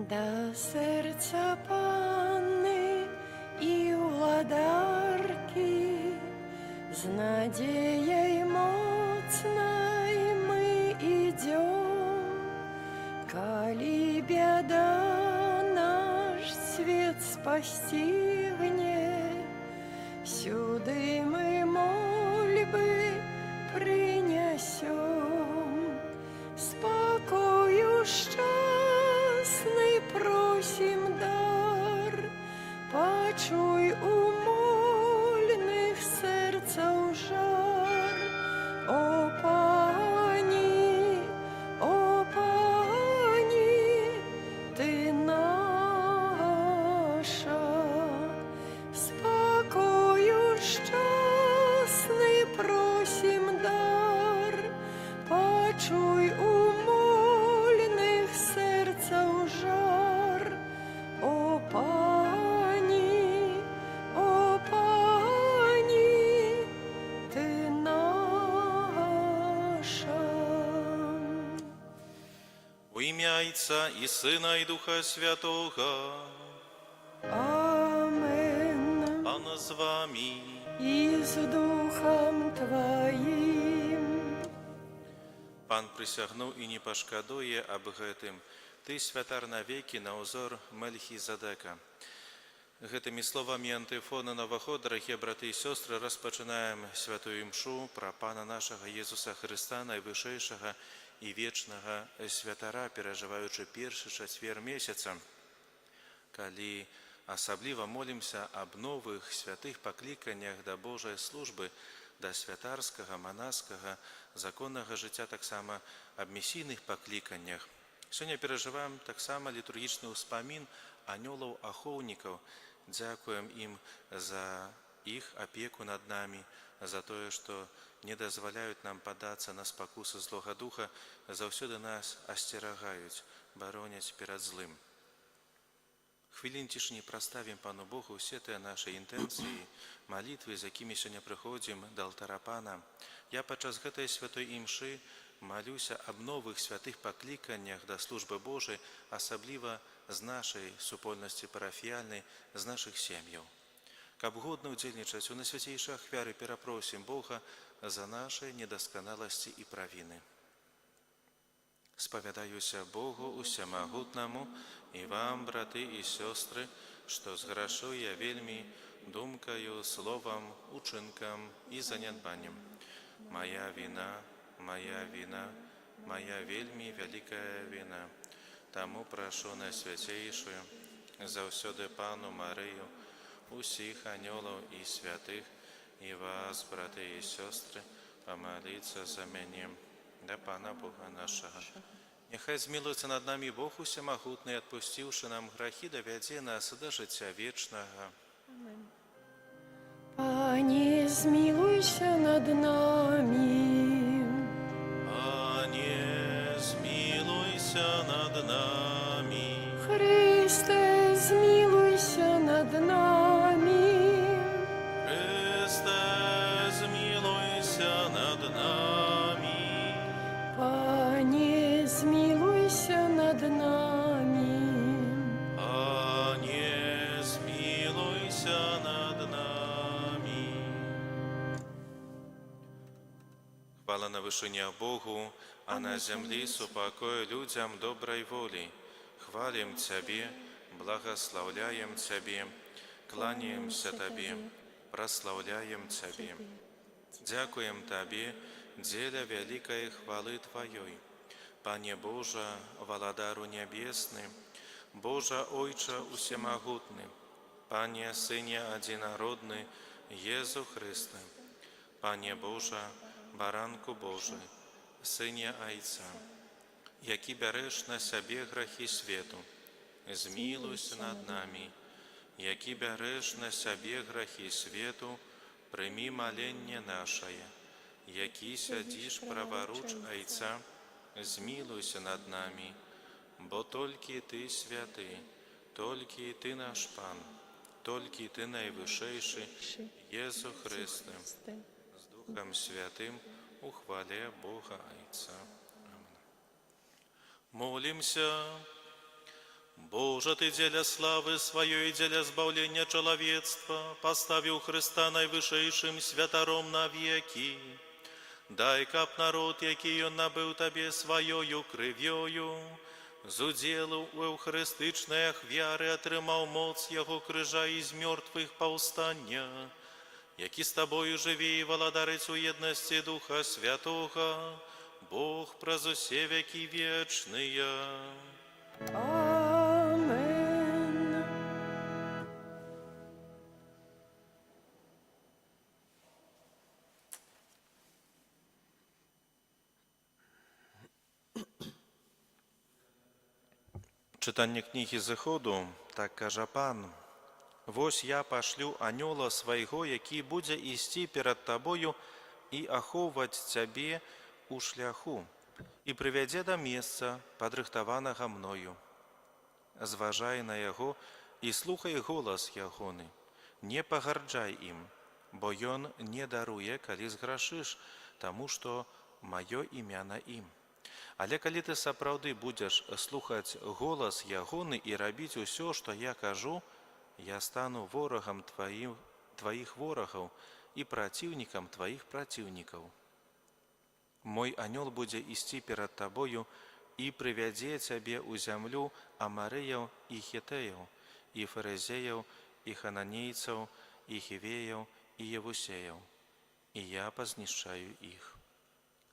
До серця Панни и владарки с надеей моцной мы идем, коли беда наш свет спастигнет, сюды мы мольбы принесем, спокою счастный просим дар, почуй умольных сердцев жар. О Пани, ты наша, спокою счастный просим дар, почуй умольных сердцев жар. О Пани, ты наша. У ім'я Отця і Сина, і Духа Святого. Амен. Пан з вами. И с Духом Твоим. Пан присягнув і не пошкодує об гэтым. Ты святар навеки на узор Мельхізедека. Гэтымі словамі антыфона наваход, дорогие браты и сестры, распочинаем святую мшу про Пана нашего Иисуса Христа, найвышэйшага и вечнага святара, переживаючи першы чацвер месяца, калі асабліва молимся об новых святых пакліканнях да Божай службы, да святарскага, манаскага, законнага жыцця, таксама аб місійных пакліканнях. Сёння перажываем таксама літургічны ўспамін анёлаў-ахоўнікаў. Дзякуем ім за іх апеку над намі, за тое, што не дазваляюць нам падацца на спакусы злога духа, заўсёды нас асцерагаюць, бароняць перад злым. Хвілін цішыні праставім Пану Богу ўсе тыя нашы інтэнцыі, малітвы, з якімі сёння прыходзім да алтара Пана. Я падчас гэтай святой імшы малюся аб новых святых пакліканнях да службы Божай, асабліва з нашай супольнасці парафіяльнай, з нашых сем'яў. Каб годна ўдзельнічаць у найсвяцейшай ахвяры, перапросім Бога за нашай недасканаласці і правіны. Спавядаюся Богу усямагутнаму і вам, браты і сёстры, што зграшу я вельмі думкаю, словам, учынкам і занядбаннем. Моя віна, моя вельмі вялікая віна. Таму прашу найсвяцейшую, заўсёды Пану Марыю, усіх анёлаў і святых, і вас, браты і сёстры, памаліцца за мяне да Пана Бога нашага. Няхай змілуецца над намі Бог усямагутны, адпусціўшы нам грахі, давядзе нас да жыцця вечнага. Пане, змилуйся над нами. Пане, змилуйся над нами. Христе, змилуйся над нами. Христе, змилуйся над нами. Пане, змилуйся над нами. Пане, змилуйся над нами. Хвала на вышыне Богу, а на землі супакой людям доброй воли. Хвалим Цябе, благословляем Цябе, кланяемся Табе, прославляем Цябе. Дякуем Табе, дзеля великой хвалы Твоей. Пане Боже, Владару Небесный, Боже Ойче Усемогутный, Пане Сыне Одинородный, Езу Христе, Пане Боже, Баранку Божий, Сыне Айца, які бярэш на сябе грахі свету, змілуйся над намі, які бярэш на сябе грахі свету, прымі маленне нашае, які сядзіш праваруч Айца, змілуйся над намі, бо толькі Ты святы, толькі Ты наш Пан, толькі Ты найвышэйшы, Езу Христе, з Духом Святым, у хвале Бога Айца. Молимся. Боже, Ты дзеля славы сваёй и дзеля збавлення чалавецтва поставіў Хрыста найвышэйшым святаром навекі. Дай, каб народ, які ён набыў Табе сваёю крывёю, з удзелу ў эўхарыстычнай ахвяры атрымаў моц яго крыжа і з мёртвых паўстання, які з Табою жыве і валадарыць у еднасці Духа Святога, Бог праз усе векі вечныя. Амен. Чытанне кнігі Зыходу, так кажа Пан. Вось я пашлю анёла свайго, які будзе ісці перад табою і ахоўваць цябе у шляху, і прывядзе да месца, падрыхтаванага мною. Зважай на яго і слухай голас ягоны, не пагарджай ім, бо ён не даруе, калі зграшыш, таму што маё імя на ім. Але калі ты сапраўды будзеш слухаць голас ягоны і рабіць усё, што я кажу, я стану ворагам тваіх ворагаў і праціўнікам тваіх праціўнікаў. Мой анёл будзе ісці перад табою і прывядзе цябе ў зямлю амарыяў і хітэяў, і фарызеяў, і хананейцаў, і хівеяў, і євусеяў. І я пазнішчаю іх.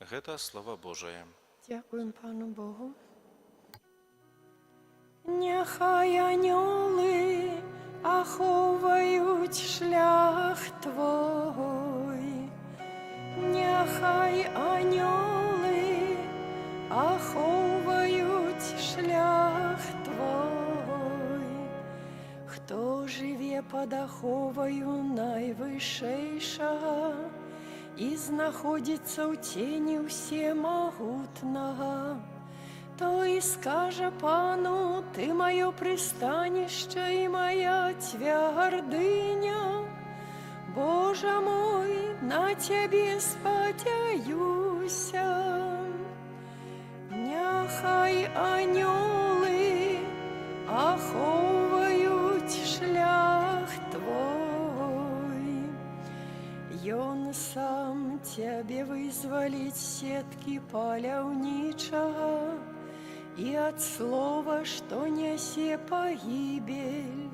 Гэта Слова Божае. Дякуємо Пану Богу. Нехай аньоли аховають шлях Твой. Нехай аньоли аховають шлях Твой. Хто живе під аховою найвищейшого і знаходиться у тіні всемогутного, той скаже Пану: Ти моє пристанище і моя твердиня. Боже мой, на Тебе сподяюся. Нехай аньоли аховають шлях Твой. Он сам Тебе вызволить сетки паляўнічага и от слова, что несе погибель.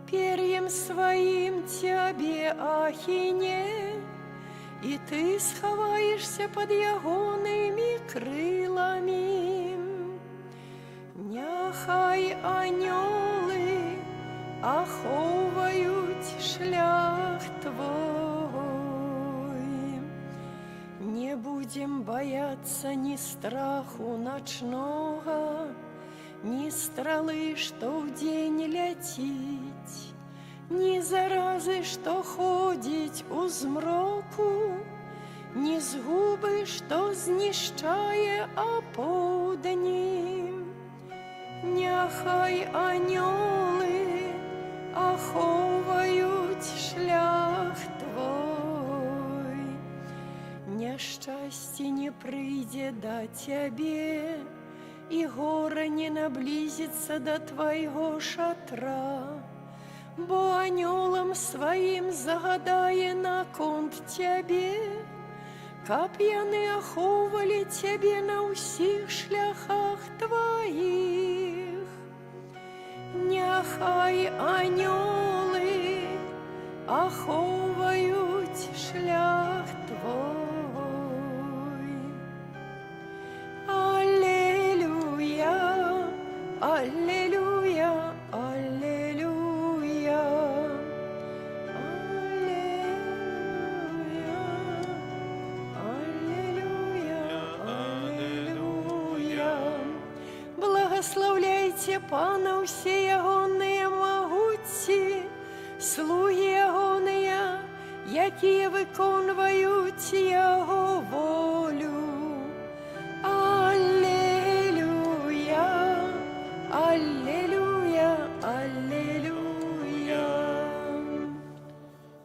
Перьям своим Тебе ахине, и Ты сховаешься под ягонными крылами. Нехай аньоли аховають шлях Твой. Не будем бояться ни страху ночного, ни стрелы, что в день летить, ни заразы, что ходить у змроку, ни згуби, что знищає опудні. Нехай аньоли аховають шлях Твой. Нещастье не прийде до Тебе, и горе не наблизится до Твоего шатра, бо анёлом своим загадає на конт Тебе, каб яны аховали Тебе на усіх шляхах Твоих. Нехай анёлы аховають шлях Твой. Аллилуйя, аллилуйя, аллилуйя, аллилуйя, аллилуйя. Благословляйте Пана все ягонные могутці, слуги ягоныя, якія виконують Його волю. Аллилуйя, аллилуйя, аллилуйя.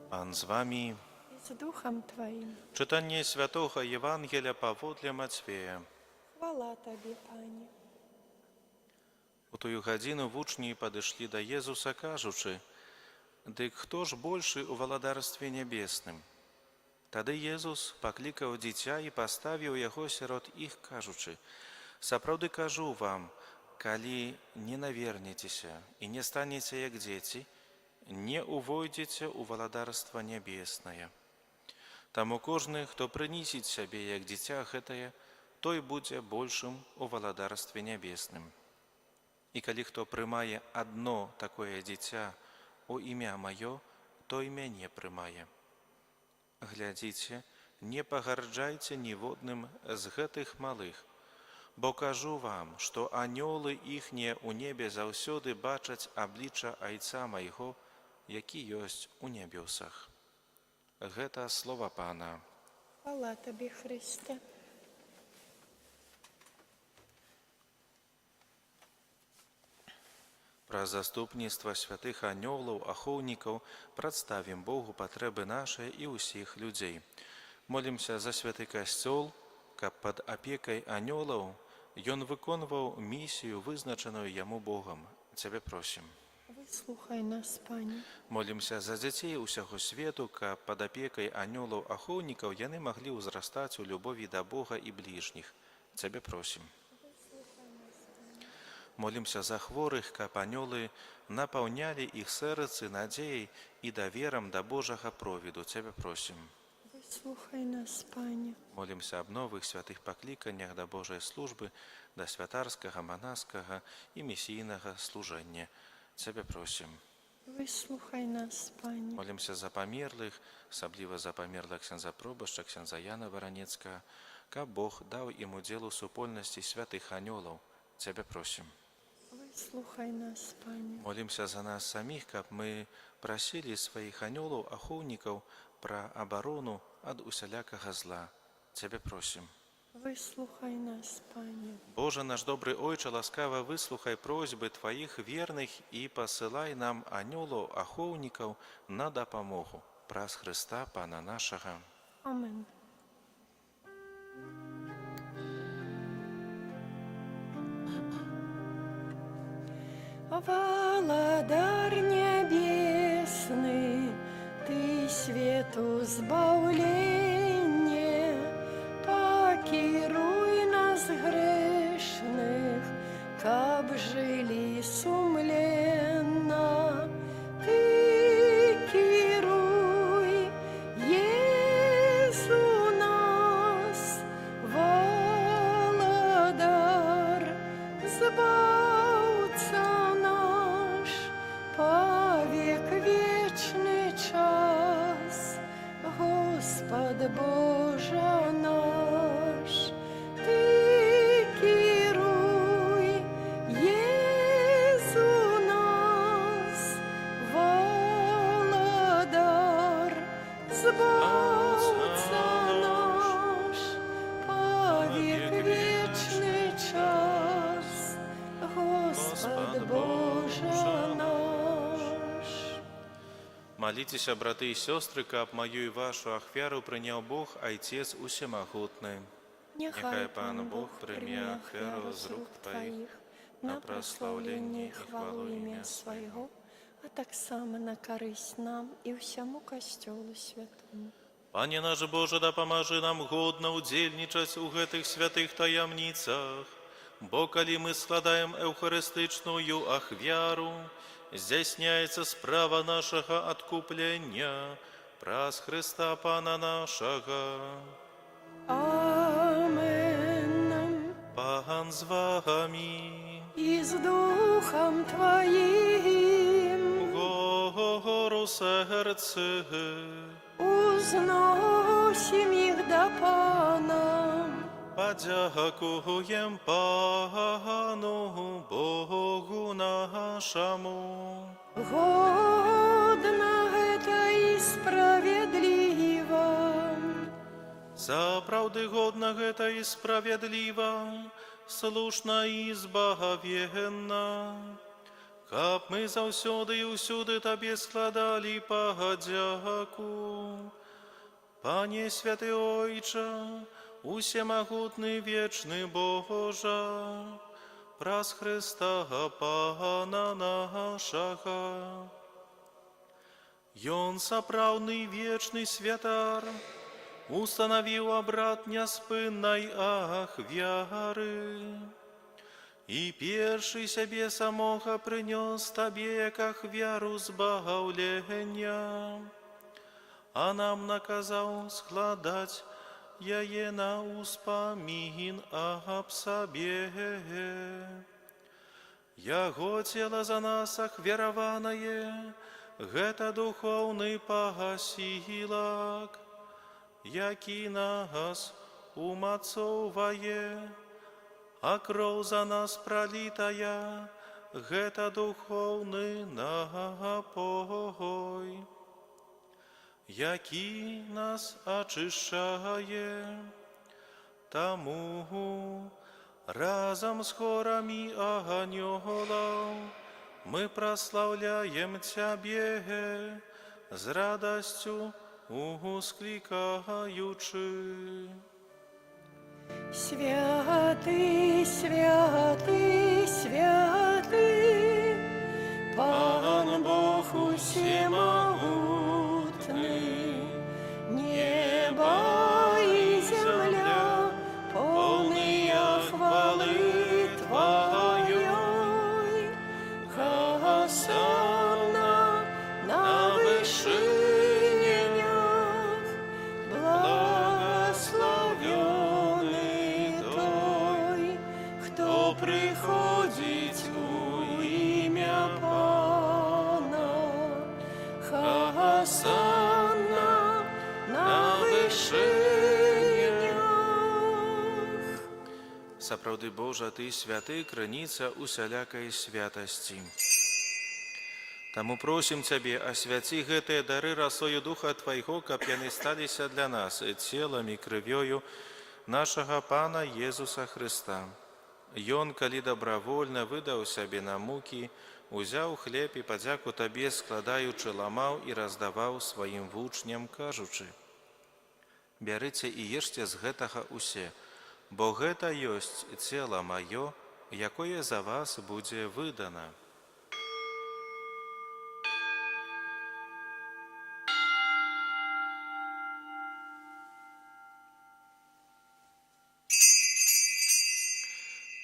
Пан з вами. З Духом Твоїм. Читання Святого Євангелія паводле Матвея. Хвала Тобі, Пані. У тую гадзіну вучні падышлі да Езуса, кажучы: «Дык хто ж большы ў валадарстве нябесным?» Тады Езус паклікаў дзіця і паставіў яго сярод іх, кажучы: «Сапраўды кажу вам, калі не навернецеся і не станеце як дзеці, не увойдзеце ў валадарства нябеснае. Таму кожны, хто прынісіць сябе як дзіця гэтае, той будзе большым у валадарстве нябесным. І калі хто прымае адно такое дзіця у імя маё, той мяне прымае. Глядзіце, не пагарджайце ніводным з гэтых малых, бо кажу вам, што анёлы іхнія ў небе заўсёды бачаць аблічча Айца майго, які ёсць у нябёсах». Гэта слова Пана. Хвала Тобі, Христе. Праз заступніцтва святых анёлаў, ахоўнікаў прадставім Богу патрэбы нашыя і ўсіх людзей. Молімся за святы касцёл, каб пад апекай анёлаў ён выконваў місію, вызначаную яму Богам. Цябе просім. Выслухай нас, Пане. Молімся за дзяцей усяго свету, каб пад апекай анёлаў, ахоўнікаў яны маглі ўзрастаць у любові да Бога і бліжніх. Цябе просім. Молімся за хворых, каб анёлы напаўнялі іх сэрцы надзеяй і даверам да Божага провіду. Цябе просім. Выслухай нас, Пане. Молімся аб новых святых пакліканнях да Божай службы, да святарскага, манаскага і місійнага служэння. Цябе просім. Выслухай нас, Пане. Молімся за памерлых, асабліва за памерлых ксяндза пробашча, ксяндза Яна Варанецкага, каб Бог даў ім удзел у супольнасці святых анёлаў. Цябе просім. Выслухай нас, Пане. Молімся за нас саміх, каб мы прасілі сваіх анёлаў, ахоўнікаў пра абарону ад усялякага зла. Цябе просім. Выслухай нас, Пане. Божа наш добры Ойча, ласкава выслухай просьбы Тваіх верных і пасылай нам анёлаў, ахоўнікаў на дапамогу. Праз Хрыста, Пана нашага. Амен. Валадар небесны, Ты свету збаўленне, пакіруй нас грэшных, каб жылі сумленна. Ты кіруй, Езу нас, валадар, збаўца наш, павек вечны час, Господ Божа наш. Ты кіруй, Езу нас, валадар, збаўца наш, павек вечны час, Господ Божа наш. Моліцеся, браты і сёстры, каб маю і вашу ахвяру прыняў Бог, Айцец усемагутны. Няхай Пан Бог прыме ахвяру з рук Тваіх на праслаўленне і хвалу імя Свайго, а таксама на карысць нам і ўсяму касцёлу святому. Пане наш Божа, дапамажы нам годна ўдзельнічаць у гэтых святых таямніцах, бо калі мы складаем эўхарыстычную ахвяру, здзяйсняецца справа нашага адкуплення праз Хрыста Пана нашага. Амен. Пан з вамі. І з Духом Твоїм Гору серце. узносим їх до Пана. Подякуєм Пану Богу нашому. Годна гэта і справедліва. Сапраўды годна гэта і справядліва, слушна і збагавенна, каб мы заўсёды і ўсюды Табе складалі падзяку. Пане святы Ойча, усемагутны вечны Божа, праз Христа Пана нашага. Ён сапраўдны вечны святар, установіў абрад няспыннай ахвяры. І першы сябе самога прынёс табе, як ахвяру збавлення, а нам наказаў складаць яе на ўспамін аб сабе. Яго цела за нас ахвяраванае, гэта духоўны пасілак, які нас умацоўвае, а кроў за нас пралітая, гэта духоўны напой, які нас ачышчае. Таму разам з хорамі анёлаў мы праслаўляем Цябе, з радасцю усклікаючы. Святы, святы, святы, Пан Бог усемогутный, небо и земля, полные хвалы Твоей. Хосанна на вышинях, благословенный той, кто приходит у имя Пана. Хосанна на вышинях. Сапраўды Божа, Ты святы, крыніца усялякай святасці. Таму просім Цябе, асвяці гэтыя дары расою Духа Твайго, каб яны сталіся для нас целам і крывёю нашага Пана Езуса Хрыста. Ён, калі добравольна выдаў сябе на мукі, узяў хлеб і падзяку Табе складаючы ламаў і раздаваў сваім вучням, кажучы: «Бярыце і ешце з гэтага усе, бо гэта ёсць цела маё, якое за вас будзе выдана».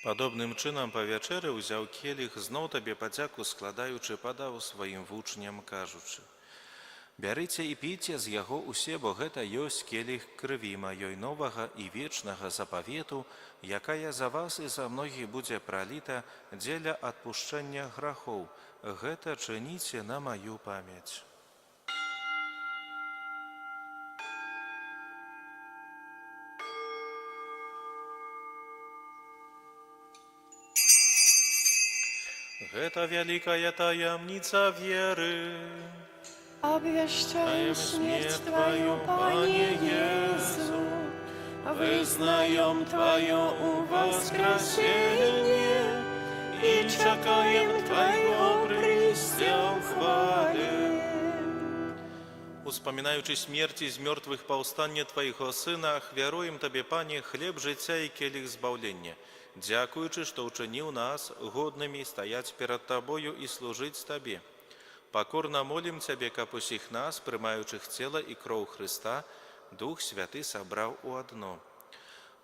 Падобным чынам па вячэры ўзяў келіх, зноў Табе падзяку складаючы, падаў сваім вучням, кажучы: «Бярыце і піце з яго усе, бо гэта ёсць келіх крыві маёй новага і вечнага запавету, якая за вас і за многіх будзе праліта дзеля адпушчэння грахоў. Гэта чыніце на маю памяць». Гэта вялікая таямніца веры. Обвещаем смерть Твою, Пане Иису, вызнаем Твое воскресение и чекаем Твоего прийстя в хвале. Успамінаючы смерці з мёртвых паўстанне Твайго Сына, ахвяруем Табе, Пане, хлеб жыцця і келіх збаўлення, дзякуючы, што ўчыніў нас годнымі стаяць перад Табою і служыць Табе. Пакорна молім Цябе, каб усіх нас, прымаючых цела і кроў Хрыста, Дух Святы сабраў у адно.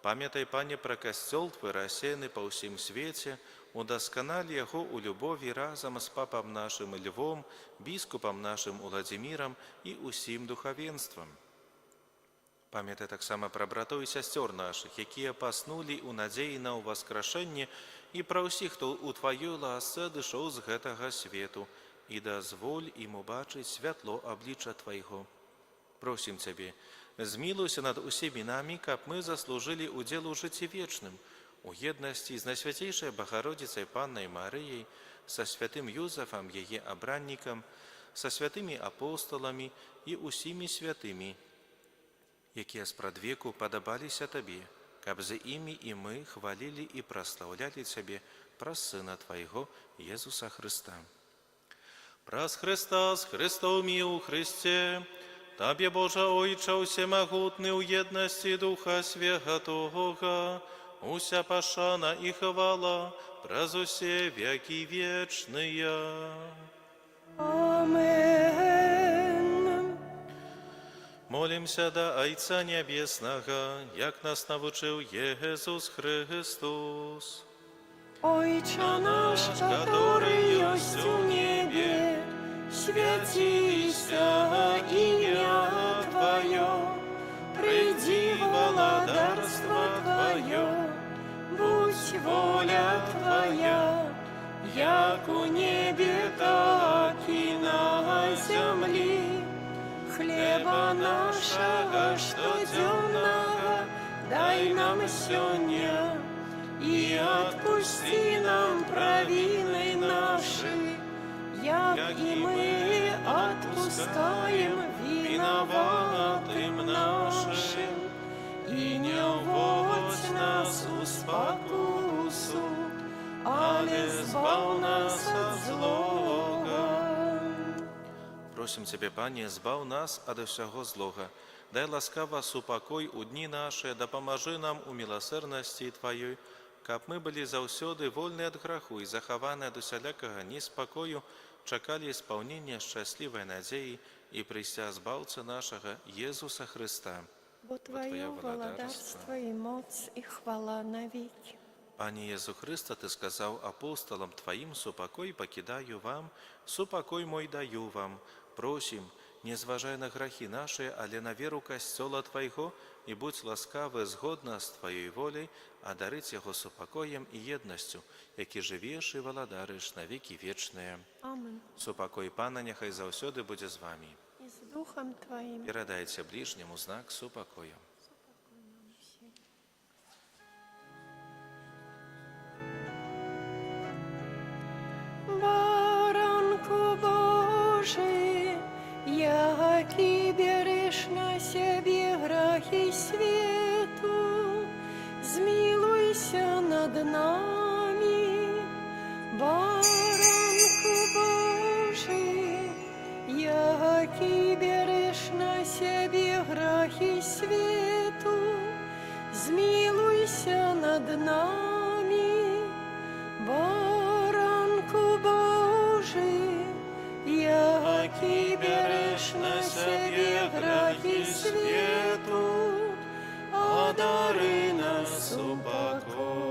Памятай, Пане, пра касцёл Твой рассеяны па ўсім свеце, удасканаль яго у любові разам з папам нашым Львом, біскупам нашым Уладзімірам і усім духавенствам. Памятай таксама пра братоў і сясцёр нашых, якія паснулі ў надзеі на ўваскрашэнне, і пра ўсіх, хто ў Тваёй ласцы адышоў з гэтага свету, і дазволь ім убачыць святло аблічча Твайго. Просім Цябе, змілуйся над усімі намі, каб мы заслужылі удзел у жыцці вечным, у еднасці з Найсвяцейшай Багародзіцай Паннай Марыяй, са святым Юзафам, яе абраннікам, са святымі апостоламі і усімі святымі, якія спрадвеку падабаліся Табе, каб за імі і мы хвалілі і праслаўлялі Цябе праз Сына Твайго, Езуса Хрыста. Праз Хрыста, з Хрыстом і ў Хрысце, Табе, Божа Ойча, усемагутны ў еднасці Духа Святога, уся пашана і хвала, праз усе веки вечные. Амен. Молимся до Айца Небесного, як нас навчив Єсус Христос. Отче наш, который есть в небе, святися имя Твое, приди владарство Твое, будь воля Твоя, як у небе, так и на земле. Хлеба нашего штоденного дай нам сегодня, и отпусти нам провины наши, як и мы отпускаем виноватым нашим. И не вводь нас в спокусу, але избав нас от злого. Просим Тебе, Пане, збав нас от всього злого. Дай ласкаво супокой у дни наши, да поможи нам у милосердности Твоей, каб мы были заўсёды вольны от граху и захованы от усялякого неспокою, чакали исполнения счастливой надеи и прися збавца нашего Иисуса Христа. Бо Твое владарство и моц и хвала навеки. Пане Иисус Христе, Ты сказал апостолам Твоим: «Супокой покидаю вам, супокой мой даю вам». Просим, не зважай на грахи наши, але на веру костела Твоего, и будь ласкавы згодно с Твоей волей, одарить Его супокоем и едностью, які живеш и владариш на веки вечные. Амен. Супокой Пана нехай заўсёды буде з вами. И с Духом Твоим. Передайте ближнему знак супокою. Баранку Божий, який береш на себе грехи свету, змилуйся над нами. Баранку Божий, який береш на себе грехи свету, змилуйся над нами. Баранку Божий, який береш на себе грехи свету, одари нас упокоем.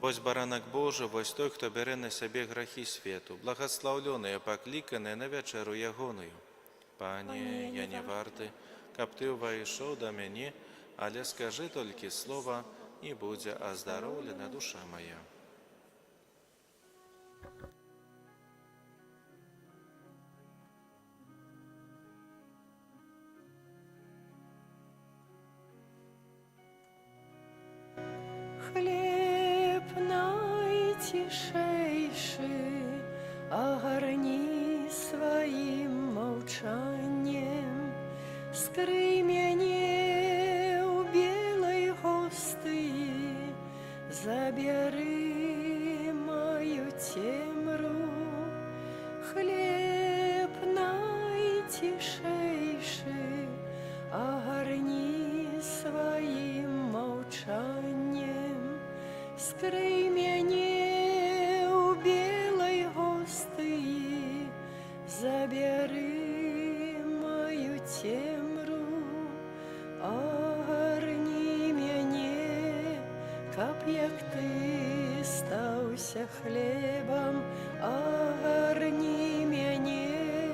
Вось баранок Божий, вось той, хто бере на себе грехи свету, благословленные, покликаные на вечеру ягоную. Пане, я не варты, каб Ты увайшов до мене, але скажи тільки слово, і буде оздоровлена душа моя. Хлеб найтишейший огорни своим молчанием, скрый меня у белой госты, забери мою темру. Хлеб найтишейший огорни своим молчанием, скрый меня у белой госты, забери мою темру. Огорни меня, каб як Ты стаўся хлебом, огорни меня,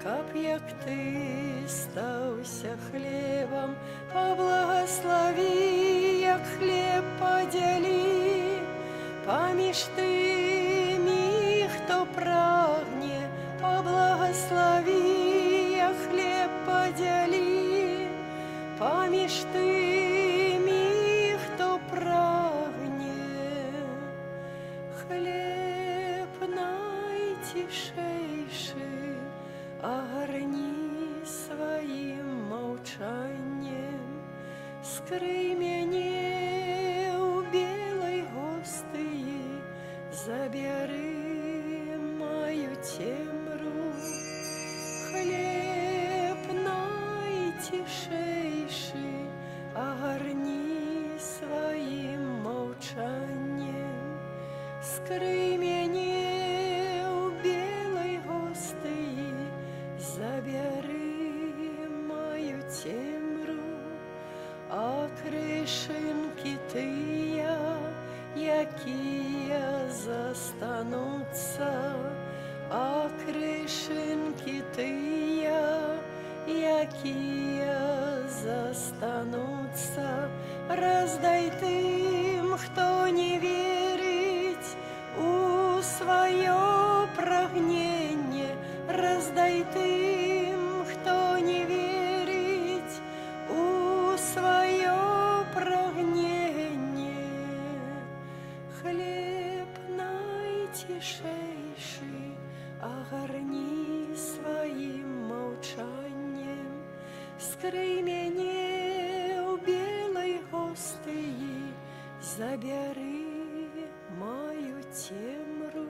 каб як Ты стаўся хлебом. Поблагослови, як хлеб подели, поміж тими, хто прагне. Поблагослови, як хлеб подели, поміж тими, хто прагне. Хлеб найтишейший огорни своим молчанием, скрый меня у белой госты, забери мою темру. Хлеб найтишейший огорни скрый мяне ў белай гостыі, забяры маю цемру, а крышынкі тыя, якія застануцца, а крышынкі тыя, якія застануцца, раздай тым, хто не верыць у сваё прагненне, раздай тым, хто не верыць у сваё прагненне. Хлеб найцішэйшы агарні сваім маўчаннем, скрый мяне ў белай гостыі, забяры маю цемру.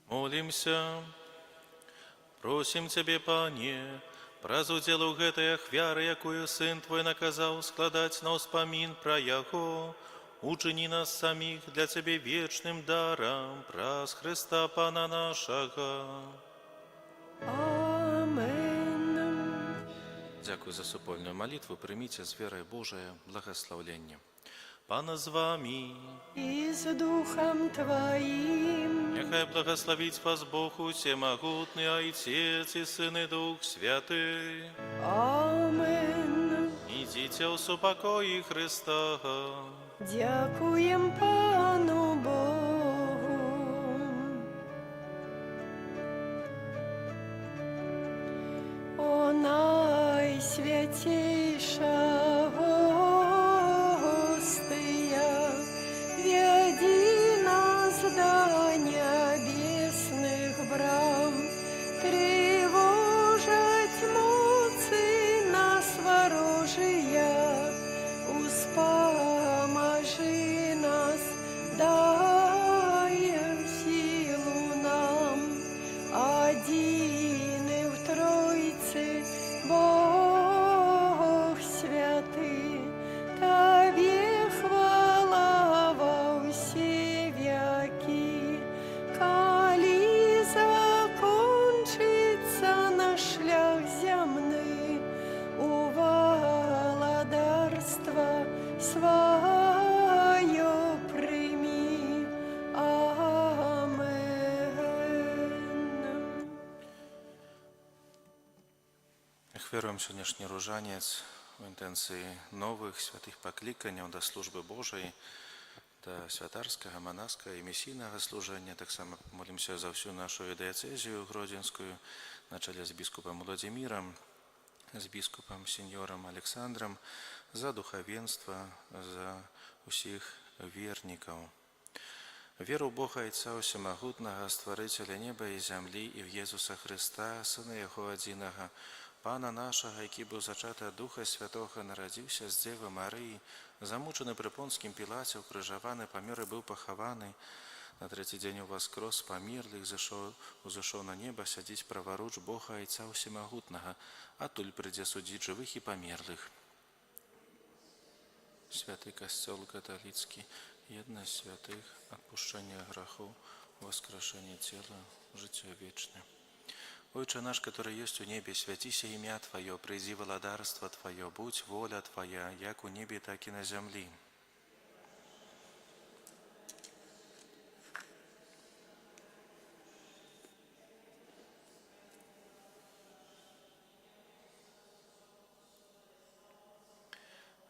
Молимся, просім Цябе, Пане, праз удзел у гэтай ахвяры, якую Сын Твой наказаў складаць на ўспамін пра Яго, учыні нас саміх для Цябе вечным дарам праз Хрыста Пана нашага. Амен. Дзякуй за супольную молитву, прыміце з верай Божае благословленне. Пана з вами, И с Духом Твоим. нехай благословить вас Бог Усемогутный, Отец и Сын и Дух Святый. Амен. Идите у супокои Христа. Дякуем Пану Богу. О найсвятейша гостия, веди нас до небесных брам, тревожить муцы нас ворожия, успоможи нас, дай силу нам, один в Тройце Бог святый, Тебе хвала во все веки, коли закончится наш шлях земный, у владарства свое прими. Амен. Ахвяруем сённяшні różaniec у інтэнцыі новых святых пакліканняў да службы Божай, да святарскага, манаскага і місійнага служэння. Таксама молімся за всю нашу дыяцэзію гродзенскую на чале з біскупам Владзімірам, з біскупам сеньорам Александрам, за духавенства, за усіх вернікаў. Веру ў Бога Айца Усемагутнага, Стварыцеля неба і зямлі, і в Єзуса Христа, Сына Яго адзінага, Пана нашага, які быў зачаты ад Духа Святога, нарадзіўся з Дзевы Марыі, замучаны пры Понскім Пілаце, укрыжаваны, памёр і быў пахаваны. На трэці дзень уваскрос з памерлых, узышоў на неба, сядзіць праваруч Бога Айца Усемагутнага, адтуль прыйдзе судзіць жывых і памерлых. Святы касцёл каталіцкі, еднасць святых, адпушчэнне грахоў, воскрешение цела, жыццё вечнае. Отче наш, который есть у небе, святися имя Твое, приди владарство Твое, будь воля Твоя, як у небе, так и на земле.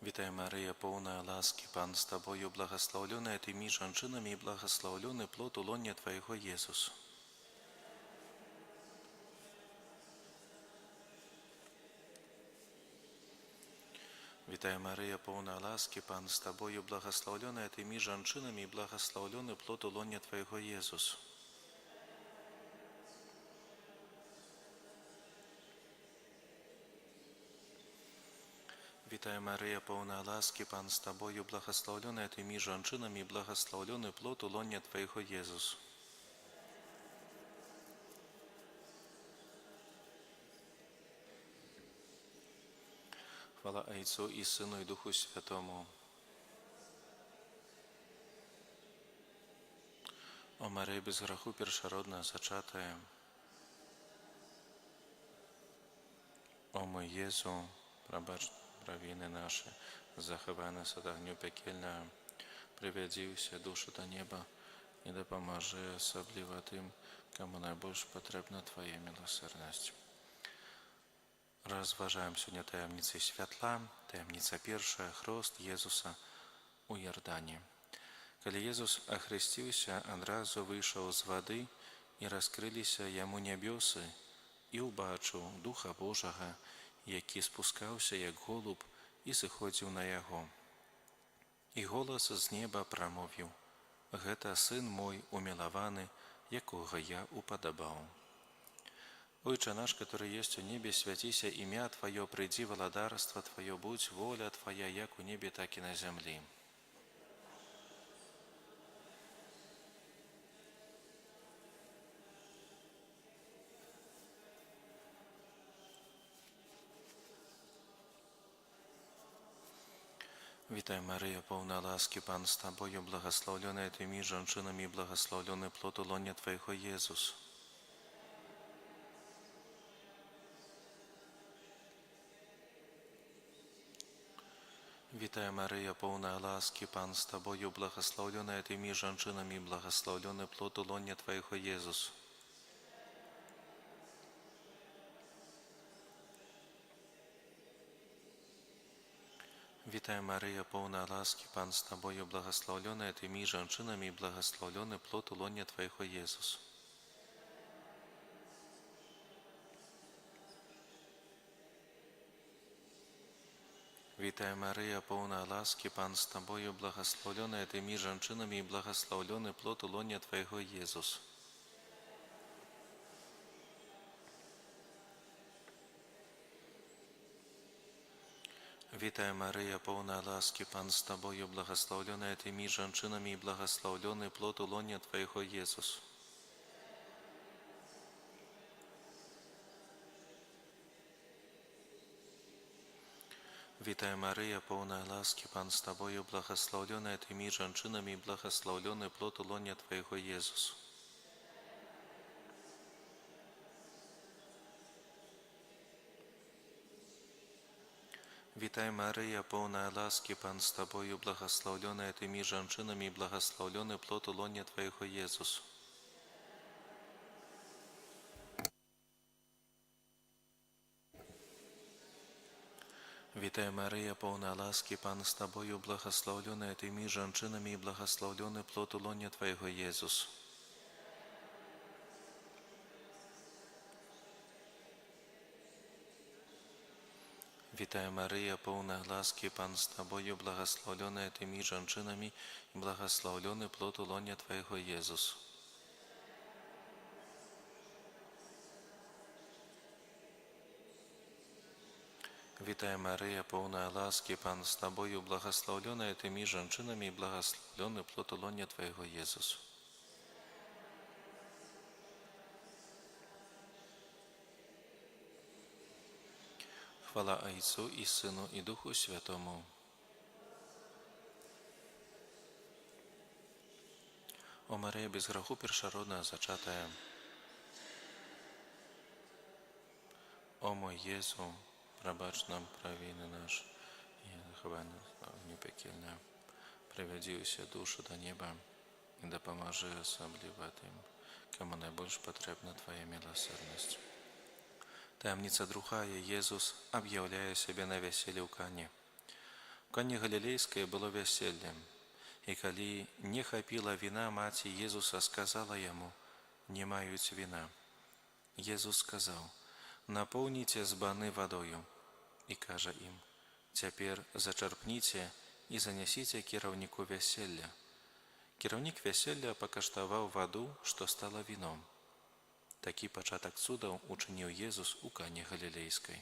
Витай, Мария, полная ласки, Пан с Тобою, благословленная Ты ми женщинами, и благословленный плод улонья Твоего, Иисус. Витай, Мария, полная ласки, Пан с Тобою, благословленная Ты ми женщинами, и благословленный плод улонья Твоего, Иисус. Витай, Мария, полная ласки, Пан с Тобою, благословленная Ты ми женщинами, и благословленный плод улонья Твоего, Иисус. Хвала Отцу и Сыну и Духу Святому. О Мария, без греху першородна зачатая, о мой Єзу, пробач провины наши, заховай нас от огню пекельного, приведи все души до неба и допоможи особливо тим, кому найбільш потрібна Твоя милосердність. Розважаємо сьогодні таємниці святла, таємниця перша, хрост Єзуса у Йордані. Коли Єзус охрестився, одразу вийшов з води, і розкрилися йому небеси, і убачив Духа Божого, який спускався, як голуб, і сиходив на його. І голос з неба промовив: «Гэта Син мой умилований, якого я уподобав». Отче наш, который есть у небе, святися имя Твое, приди владарство Твое, будь воля Твоя, як у небе, так и на земле. Вітай, Марія, повна ласки, Пан з Тобою, благословленная Ты між женщинами, благословленный плод лоня Твоего, Єсус. Вітає, Марія, повна ласки, Пан з Тобою, благословленная Ты між женщинами, благословленный плод лоня Твоего, Єсус. Вітає, Марія, повна ласки, Пан з Тобою, благословленная Ты між женщинами, благословленный плод лоня Твоего, Єсус. Вітає, Марія, повна ласки, Пан з Тобою, благословленная Ты між женщинами, и благословленный плод лоня Твоего, Єсус. Вітає, Марія, повна ласки, Пан з Тобою, благословленная Ты між женщинами, и благословленный плод лоня Твоего, Єсус. Вітає, Марія, повна ласки, Пан з Тобою, благословленная Ты між женщинами, и благословленный плод лоня Твоего, Єсус. Вітай, Марія, повна ласки, Пан з Тобою, благословленная Ты між женщинами, и благословленный плод лоня Твоего, Єсус. Вітай, Марія, повна ласки, Пан з Тобою, благословленная Ты між женщинами, и благословленный плод лоня Твоего, Єсус. Вітає, Марія, повна ласки, Пан з Тобою, благословленная Ты між женщинами, и благословленный плод лоня Твоего, Єсус. Вітає, Марія, повна ласки, Пан з Тобою, благословленная Ты між женщинами, и благословленный плод лоня Твоего, Єсус. Хвала Отцу и Сыну и Духу Святому. О Марія, без греху першородна зачатая, о мой Єзу, пробач нам провины наши, и заховай нас от огню пекельного, приведи все души до неба, и допоможи особливо тим, кому найбільш потрібна Твоя милосердність. Таємниця другая, Єсус об'являє себе на весіллі в Кані. В Кані Галілейській було весілля, і коли не хапіла вина, мати Єсуса сказала йому: «Не мають вина». Єсус сказав: «Наповніть збани водою». І каже їм: «Тепер зачерпніть і занесіть керівнику весілля». Керівник весілля покаштував воду, що стала вином. Такий початок чудов учинив Єсус у Кані Галілейській.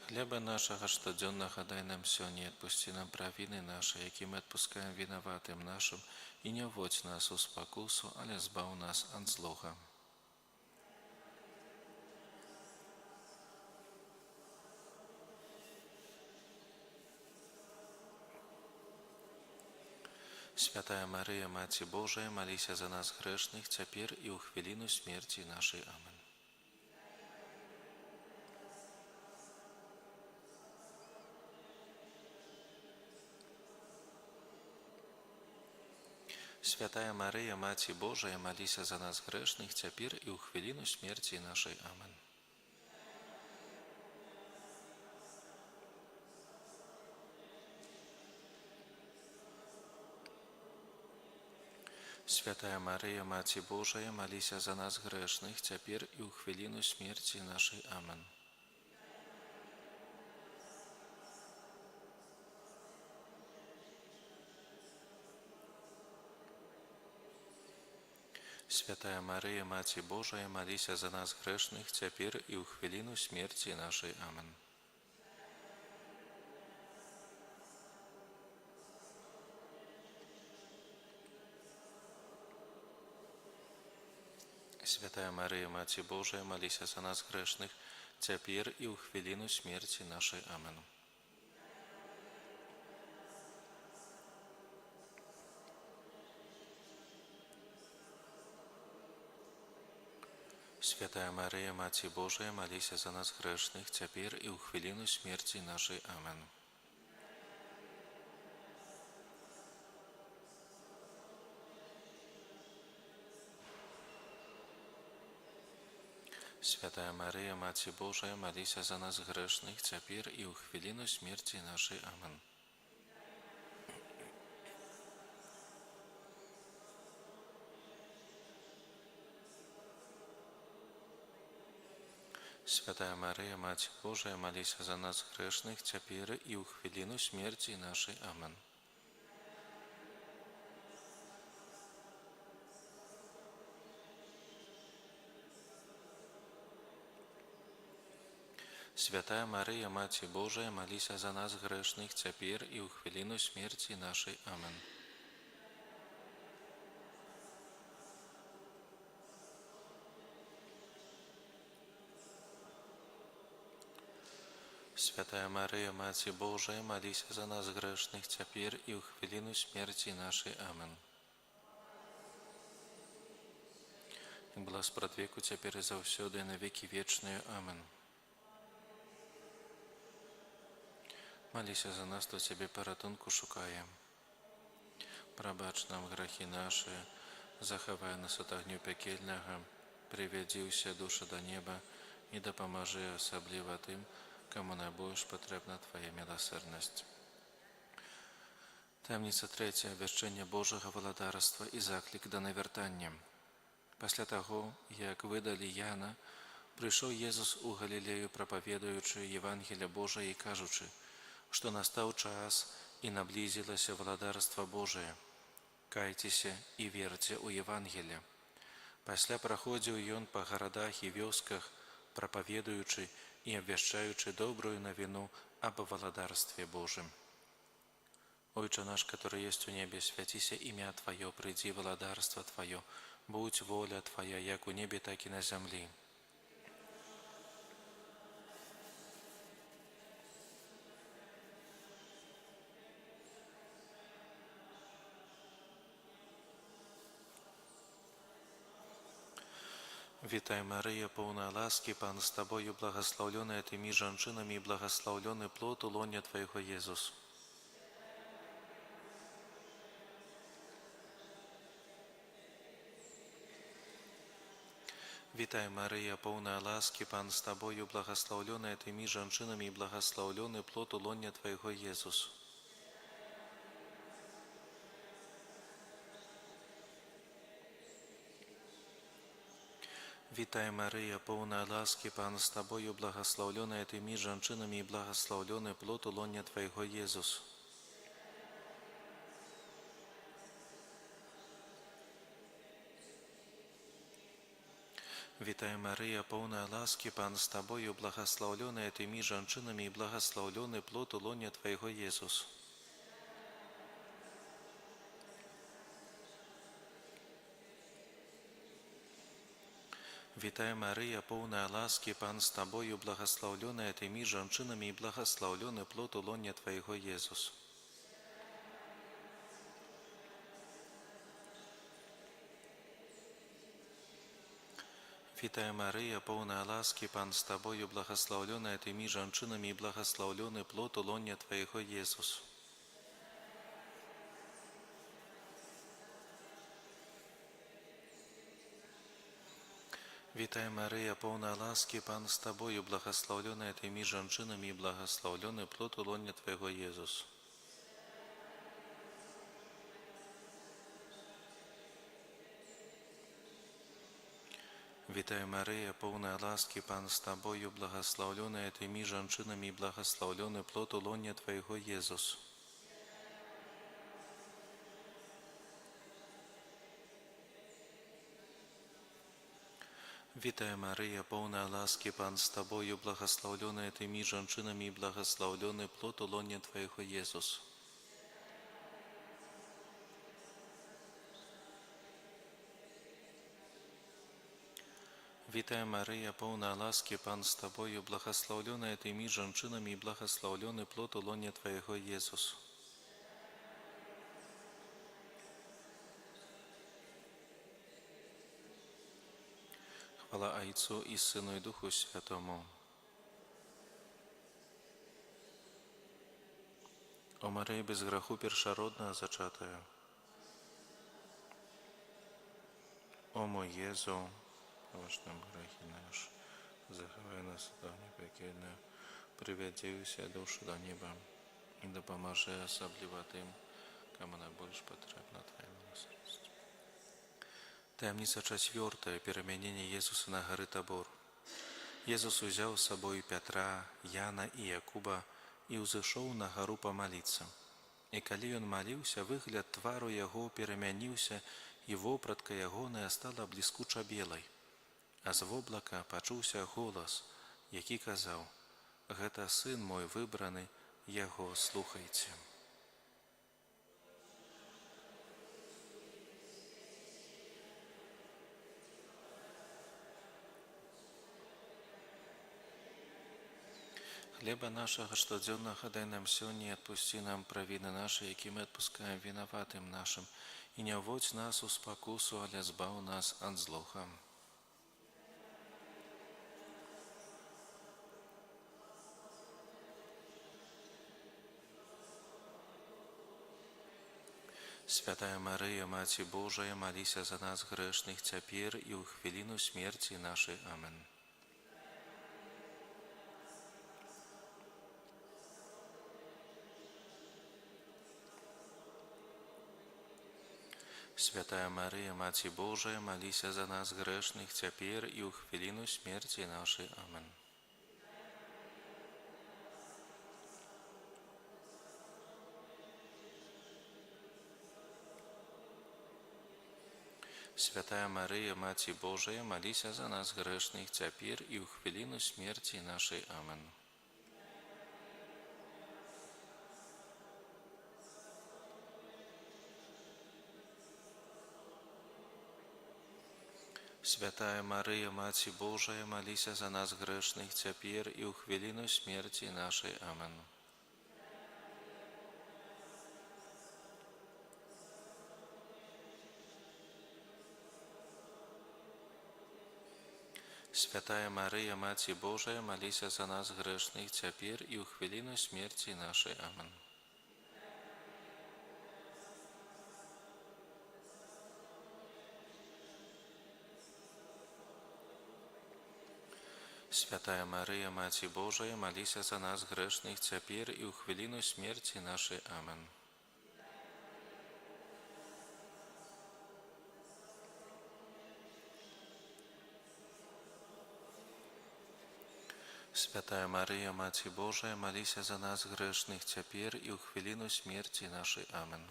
Хлеба нашего штоденного дай нам сьогодні, отпусти нам провины наши, які ми отпускаем виноватым нашим, и не вводь нас у спокусу, але збав нас от злого. Святая Мария, Маці Божия, молися за нас грешних, теперь и у хвилину смерти нашей. Аминь. Святая Мария, Маці Божия, молися за нас грешных, теперь и у хвилину смерти нашей. Аминь. Святая Мария, Маці Божия, молися за нас грешных, теперь и у хвилину смерти нашей. Аминь. Святая Мария, Маці Божия, молися за нас грешных, теперь и у хвилину смерти нашей. Аминь. Святая Мария, Маці Божия, молися за нас грешных, теперь и у хвилину смерти нашей. Аминь. Святая Мария, Маці Божия, молися за нас грешных, теперь и у хвилину смерти нашей. Аминь. Святая Мария, Маці Божия, молися за нас грешных, теперь и у хвилину смерти нашей. Аминь. Святая Мария, Маці Божия, молися за нас грешных, теперь и у хвилину смерти нашей. Аминь. Святая Мария, Маці Божия, молися за нас грешных, теперь и у хвилину смерти нашей. Аминь. Святая Мария, Маці Божия, молися за нас грешных, теперь и у хвилину смерти нашей. Аминь. И была спрат веку, теперь и завсёды, и на веки вечные. Аминь. Молися за нас, хто Тебе порятунку шукає. Пробач нам грехи наші, заховай нас от огню пекельного, приведи усе душі до неба і допоможи особливо тим, кому найбільш потрібна Твоя милосердність. Таємниця третя. Ввящення Божого владарства і заклик до навертання. Після того, як видали Яна, прийшов Єсус у Галілею, проповідуючи Євангелія Божие і кажучи, что настал час и наблизилось владарство Божие. Кайтеся и верьте у Евангелия. Пасля проходил он по городах и вёсках, проповедуючи и обвещаючи добрую новину об владарстве Божьем. Отче наш, который есть у небе, святися имя Твое, приди владарство Твое, будь воля Твоя, як у небе, так и на земле. Вітай, Мария, полна ласки, Пан с Тобою, благословленная Ты между женщинами, и благословленный плод лоня Твоего, Иисус. Вітай, Мария, полна ласки, Пан с Тобою, благословленная Ты между женщинами, и благословленный плод лоня Твоего, Иисус. Вітай, Мария, полна ласки, Пан с Тобою, благословленная Ты между женщинами, и благословленный плод лоня Твоего, Иисус. Вітай, Мария, полна ласки, Пан с Тобою, благословленная Ты между женщинами, и благословленный плод лоня Твоего, Иисус. Вітай, Мария, полна ласки, Пан с Тобою, благословленная Ты между женщинами, и благословленный плод лоня Твоего, Иисус. Вітаю, Мария, полная ласки, Пан с Тобою, благословленная Ты между женщинами, и благословленный плод лона Твоего, Иисус. Вітаю, Мария, полная ласки, Пан с Тобою, благословленная Ты между женщинами, и благословленный плод лона Твоего, Иисус. Вітаю, Мария, полная ласки, Пан с Тобою, благословленная Ты между женщинами, и благословленный плод лона Твоего, Иисус. Вітаю, Мария, полная ласки, Пан с Тобою, благословленная Ты между женщинами, и благословленный плод лона Твоего, Иисус. Вітаю, Мария, полная ласки, Пан с Тобою, благословленная Ты между женщинами, и благословленный плод лона Твоего, Иисус. Хвала Отцу и Сыну и Духу Святому. О Мария, без греху першородная зачатая. О мой Езу, важном грехе наш, заховай нас до непекельно, приведи все души до неба, и да поможи особливо тем, кому найбольш потребна Твоя милосердие. Таємниця четвертая. Переменение Иисуса на горы Табор. Иисус взял с собой Петра, Яна и Якуба и взошел на гору помолиться. И коли он молился, выгляд твару его переменился, и вопратка ягоная стала блискуча белой. А з облака почувся голос, який казав: «Гэта Сын мой выбраны, Яго слухайте». Хлеба нашего штодзённого дай нам сёння, и отпусти нам провины наши, які мы отпускаем виноватым нашим, и не вводь нас у спокусу, але збав нас от злоха. Святая Мария, Матерь Божия, молися за нас грешных, теперь и у хвилину смерти нашей. Аминь. Святая Мария, Матерь Божия, молися за нас грешных, теперь и у хвилину смерти нашей. Аминь. Святая Мария, Матерь Божия, молися за нас грешных, теперь и у хвилину смерти нашей. Аминь. Святая Мария, Матерь Божия, молися за нас грешных, теперь и у хвилину смерти нашей. Аминь. Святая Мария, Матерь Божия, молися за нас грешных, теперь и у хвилину смерти нашей. Аминь. Святая Мария, Матерь Божия, молися за нас грешных, теперь и у хвилину смерти нашей. Аминь. Святая Мария, Матерь Божия, молися за нас грешных, теперь и у хвилину смерти нашей. Аминь.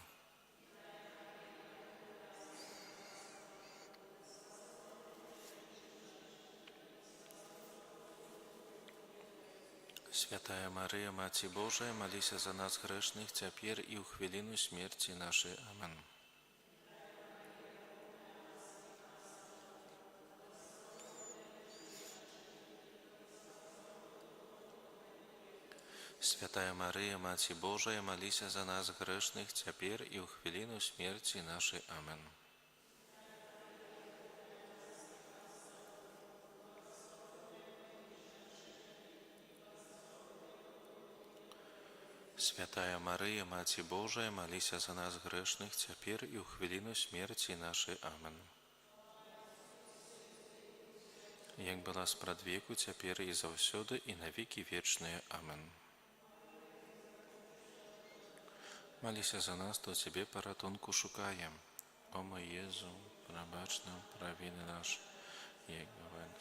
Святая Мария, Матерь Божия, молися за нас грешных, теперь и у хвилину смерти нашей. Аминь. Святая Мария, Матерь Божия, молися за нас грешных, теперь и у хвилину смерти нашей. Аминь. Святая Мария, Маці Божия, молися за нас грешных, теперь и у хвилину смерти нашей. Амен. Як была спрадвеку, цяпер і заўсёды, і на веки вечные. Амен. Молися за нас, то Тебе поратунку шукаем. О мой Єзу, пробач нам провины наши, як бываем.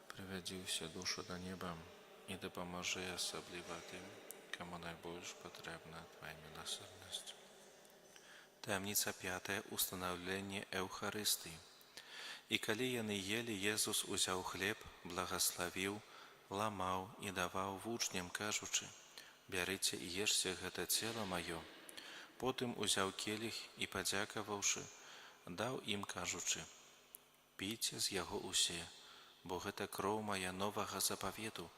Приведи все душу до неба и допоможи особливо тим, кому найбільш потрібна Твоя милосердность. Таємниця 5. Установлення Евхаристії. І коли яны ели, Єсус узяв хліб, благословив, ламав і давав вучням, кажучи: «Бярыце і ешце, гэта цело маё». Потым узяв келіх і, падзякаваўшы, даў ім, кажучи: «Пійце з яго усе, бо гэта кроў моя новага запавету,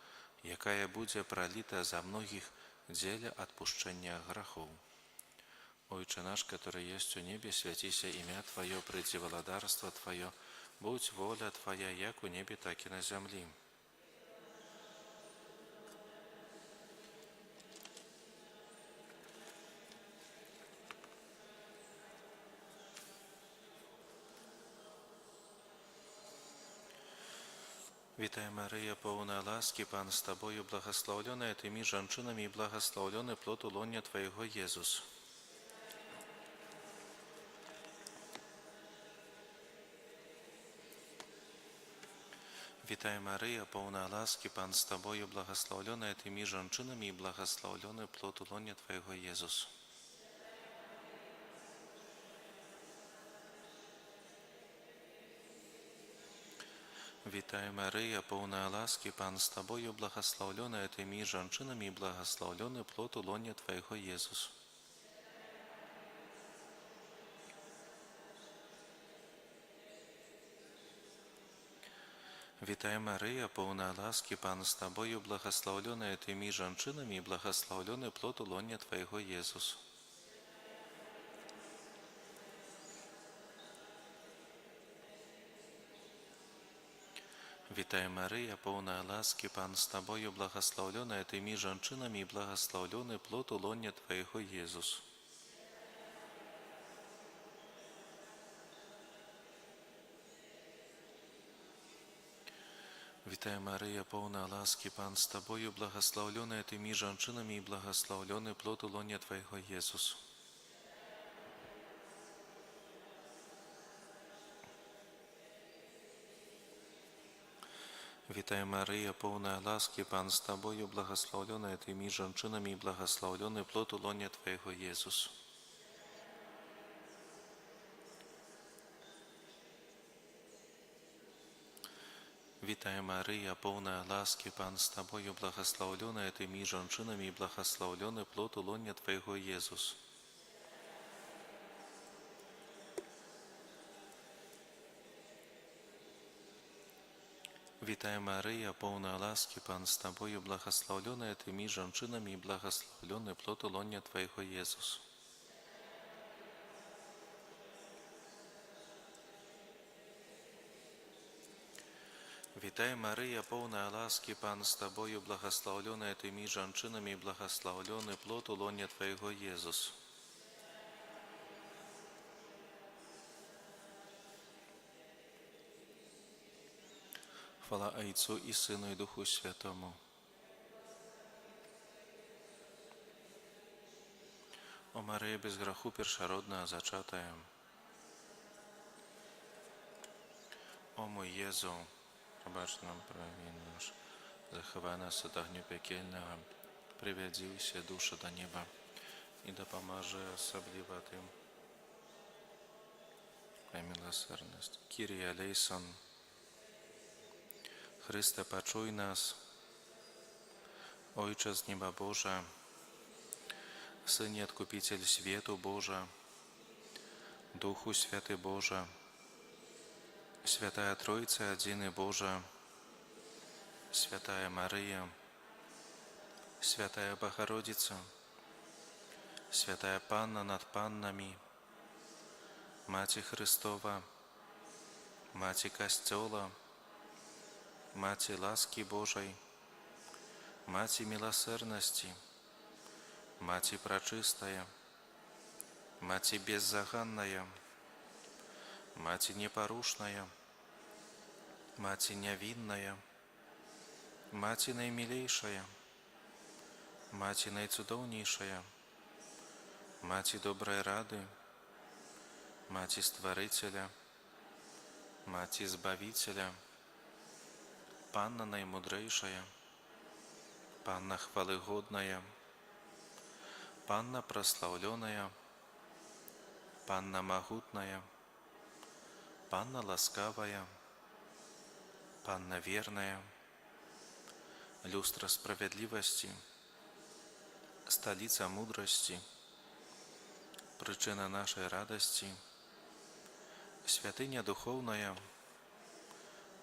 якая будзе пролита за многих дзеля отпущения грехов. Отче наш, который есть у небе, святися имя Твое, приди владарство Твое, будь воля Твоя, як у небе, так и на земле. Вітай, Мария, полная ласки, Пан с Тобою, благословленная Тыми женщинами, и благословленный плод лоня Твоего, Иисус. Вітай, Мария, полная ласки, Пан с Тобою, благословленная Тыми женщинами, и благословленный плод лоня Твоего, Иисус. Вітай, Мария, полная ласки, Пан с Тобою, благословленная Тыми женщинами, и благословленный плод лоня Твоего, Иисус. Вітай, Мария, полная ласки, Пан с Тобою, благословленная Тыми женщинами, и благословленный плод лоня Твоего, Иисус. Вітай, Мария, полная ласки, Пан с Тобою, благословленная Тыми женщинами, и благословленный плод лоня Твоего, Иисус. Вітай, Мария, полная ласки, Пан с Тобою, благословленная Тыми женщинами, и благословленный плод лоня Твоего, Иисус. Вітай, Мария, полная ласки, Пан с Тобою, благословленная Тыми женщинами, и благословленный плод лоня Твоего, Иисус. Вітай, Мария, полная ласки, Пан с Тобою, благословленная Тыми женщинами, и благословленный плод лоня Твоего, Иисус. Вітай, Мария, полная ласки, Пан с Тобою, благословленная Тыми женщинами, и благословленный плод лоня Твоего, Иисус. Вітай, Мария, полная ласки, Пан с Тобою, благословленная Тыми женщинами, и благословленный плод лоня Твоего, Иисус. Хвала Отцу и Сыну и Духу Святому. О Мария, без греху першородная зачатая. О мой Єзу, пробач нам провини наши, заховай нас от огню пекельного, приведи все души до неба и допоможи особливо Тим. Твоя милосердность. Кирия Алейсон, Христе, почуй нас, Ojcze z nieba Boże, Synie Odkupiciel światu Boże, Duchu Święty Boże, Święta Trójca Jedyny Boże, Święta Maryja, Święta Bogorodica, Święta Panna nad Pannami, Macie Chrystowa, Macie Kościoła, Macie łaski Bożej, Macie miłosierności, Маці прачыстая, Маці беззаганная, Маці непарушная, Маці нявінная, Маці наймілейшая, Маці найцудоўнейшая, Маці добрай рады, Маці Стварыцеля, Маці Збавіцеля, Панна наймудрэйшая, Панна хвалыгодная, Панна праслаўлёная, Панна магутная, Панна ласкавая, Панна верная, люстра справядлівасці, сталіца мудрасці, прычына нашай радасці, святыня духоўная,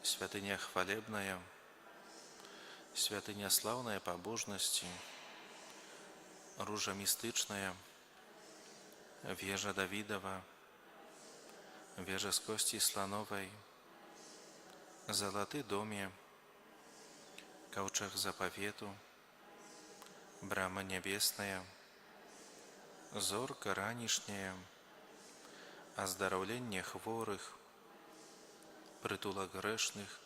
святыня хвалебная, святыня слаўнай пабожнасці, ружа містычная, вежа Давідава, вежа з косці слановай, залаты доме, каўчэг запавету, брама нябесная, зорка ранішняя, аздараўленне хворых, прытулак грэшных,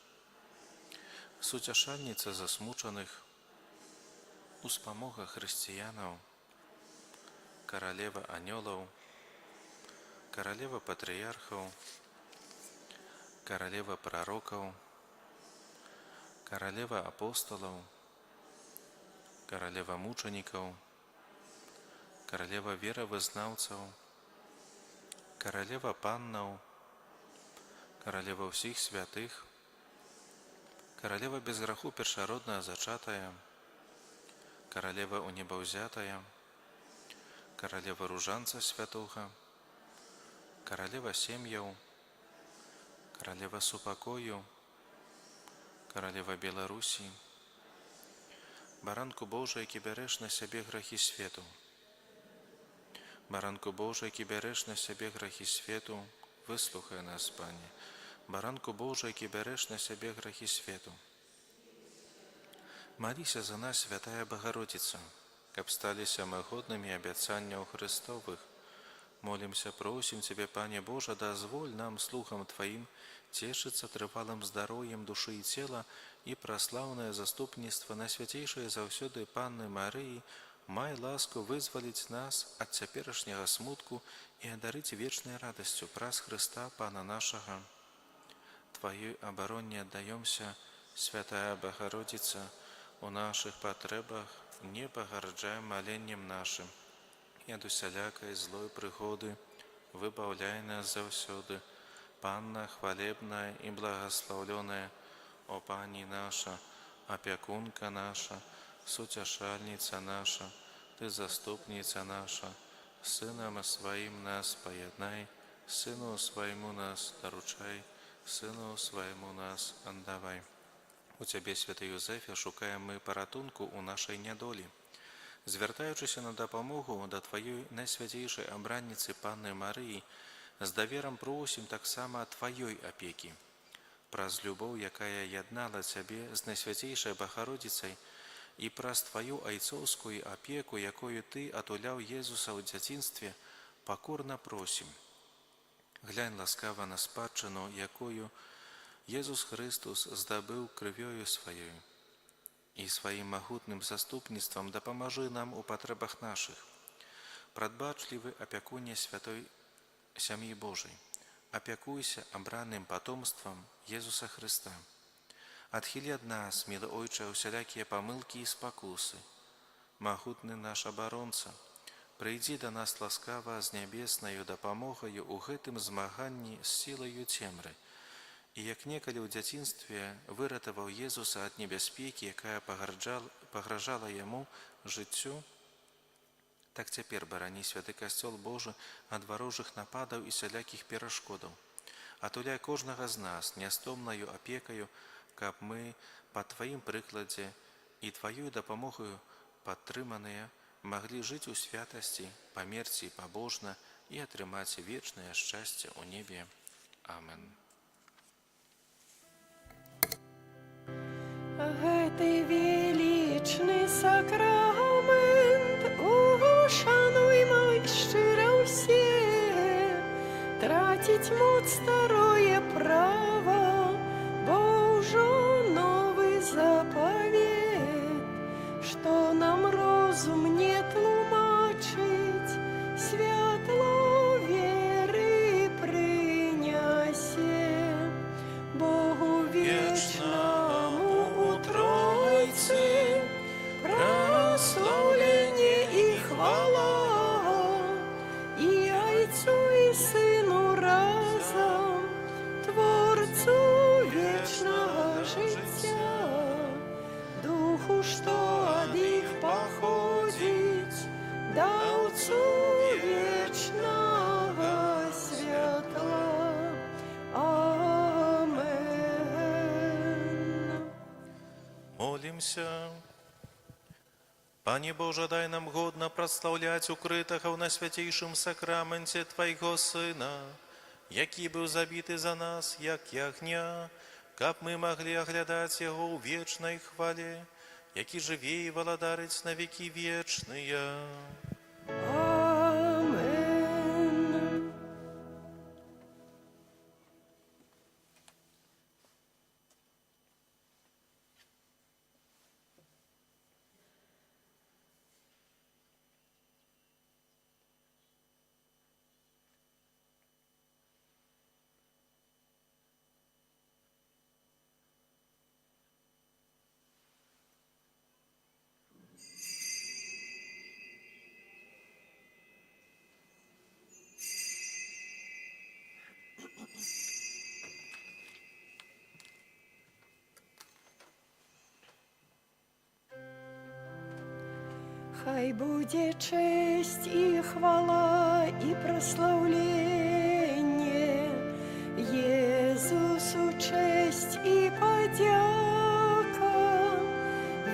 суцяшальніца засмучаных, успамога хрысціянаў, каралева анёлаў, каралева патрыярхаў, каралева прарокаў, каралева апосталаў, каралева мучанікаў, каралева веравызнаўцаў, каралева паннаў, каралева ўсіх святых, каралева без граху першародная зачатая, каралева у неба ўзятая, каралева ружанца святога, каралева сем'яў, каралева супакою, каралева Беларусі, баранку Божий, які бярэш на сябе грахі свету. Баранку Божий, які бярэш на сябе грахі свету, выслухай нас, Пане. Баранку Божий, які бярэш на сябе грахі свету. Маліся за нас, святая Богородица, каб сталіся мы годнымі абяцанняў Христовых. Молимся, просим Тебе, Пане Боже, дозволь нам, слухам Твоим, цешиться трывалым здароўем души и тела и прославное заступніцтва на святейшей заўсёды Панны Марыі, май ласку вызволить нас от цяперашняга смутку и одарить вечной радостью праз Христа, Пана нашего. Твоей обороне отдаемся, святая Богородица, у наших потребах не погарджай моленнем нашим, и от усялякай злой пригоды выбавляй нас заўсёды, Панна хвалебная и благословленная, о Пани наша, опекунка наша, суцяшальница наша, Ты заступница наша, Сыном Своим нас поеднай, Сыну Своему нас доручай, Сыну Своему нас отдавай. У Тебе, святый Юзефе, шукаем мы паратунку у нашей нядолі. Звяртаючыся на дапамогу да Твоей найсвятейшай абранніцы Панны Марыі, з даверам просім таксама Твоей опеки. Праз любоў, якая яднала Цябе з найсвятейшай Богородицай, і праз Твою айцоўскую опеку, якою Ты атуляў Езуса ў дзяцінстве, пакорна просім. Глянь ласкава на спадчыну, якою Езус Христос здабыў крывёю Сваёю, і сваім магутным заступніцтвам дапамажы нам у патрэбах нашых. Прадбачлівы апякуне святой сям'і Божай, апякуйся абраным патомствам Езуса Христа. Адхілі ад нас, мілы Ойче, усялякія памылкі і спакусы. Магутны наш абаронца, прыйдзі да нас ласкава з нябеснаю дапамогаю у гэтым змаганні з сілаю цемры. І як некалі ў дзяцінстве выратаваў Езуса ад небяспекі, якая пагражала яму жыццю, так цяпер барані святы касцёл Божы ад варожых нападаў і сялякіх перашкодаў. Атуляй кожнага з нас нястомнаю апекаю, каб мы па Тваім прыкладзе і Тваёй дапамогаю падтрыманыя маглі жыць у святасці, памерці пабожна і атрымаць вечнае шчасце ў небе. Амен. Гэты величный сакрамент дать мод старое право, Божо новый заповедь, что нам розум не тлумачить, святло веры принясе. Богу вечному у Тройцы прославление и хвала, и Отцу и Сыну разом, Творцу вечного життя, Духу, что от их походить, Даўцу вечного святла. Амен. Молимся. Panie Boże, daj nam godno прославлять укрытого в найсвятейшем сакраменте Твоего Сына, який был забитый за нас, як ягня, каб мы могли оглядать Его в вечной хвале, який живее и володарить на веки вечные. Amen. Хай буде честь и хвала и прославление Иисусу, честь и подяка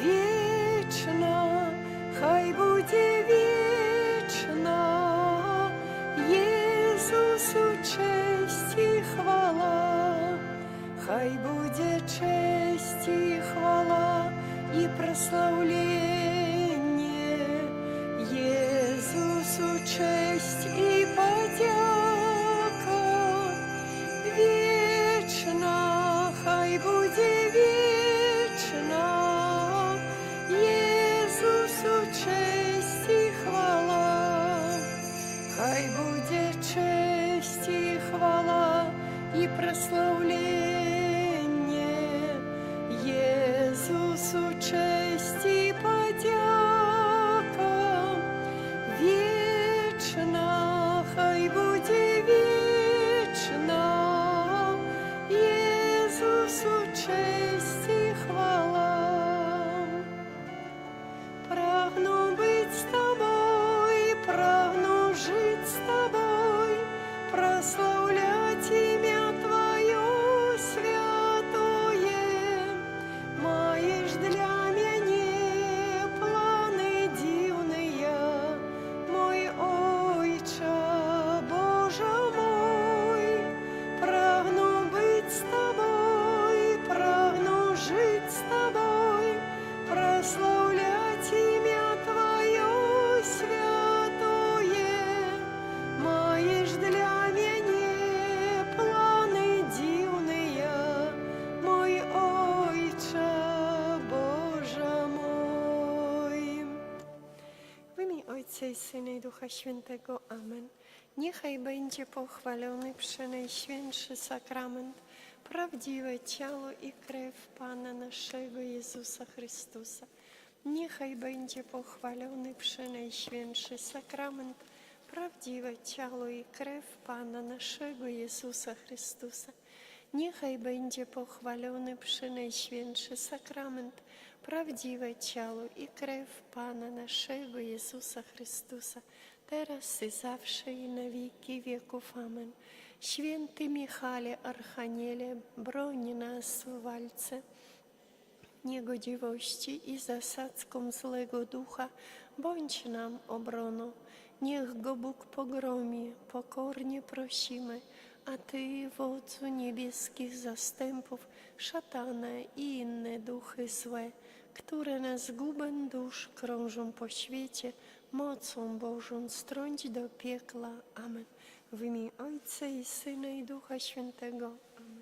вечно, хай буде вечно Иисусу, честь и хвала, хай буде честь и хвала и прославление Иисусу, честь и подяка вечно, хай буде вечно Иисусу, честь и хвала, хай буде честь и хвала и прославление Иисусу, честь и подяка вечно, хай буде вечно Иисусу, честь и хвала. Прагну быть с тобой, прагну жить с тобой, прославлять имя Твое святое. Маєш для мене плани дивные, мой Ойче, Боже мой. Прагну быть с тобой, прагну жить с тобой, прославлять имя Твое святое. Маєш для мене плани дивные, мой Ойче, Боже mój. W imię Ojca i Syna i Ducha Świętego. Amen. Niechaj będzie pochwalony przenajświętszy sakrament, prawdziwe ciało i krew Pana naszego Jezusa Chrystusa. Niechaj będzie pochwalony przenajświętszy sakrament, prawdziwe ciało i krew Pana naszego Jezusa Chrystusa. Niechaj będzie pochwalony przenajświętszy sakrament, prawdziwe ciało i krew Pana naszego Jezusa Chrystusa, teraz i zawsze i na wieki wieków. Amen. Święty Michale, Archaniele, broń nas w walce niegodziwości i zasadzką złego ducha, bądź nam obroną. Niech go Bóg pogromi, pokornie prosimy, a Ty, wodzu niebieskich zastępów, szatana i inne duchy złe, które na zgubę dusz krążą po świecie, mocą Bożą strąć do piekla. Amen. W imię Ojca i Syna i Ducha Świętego. Amen.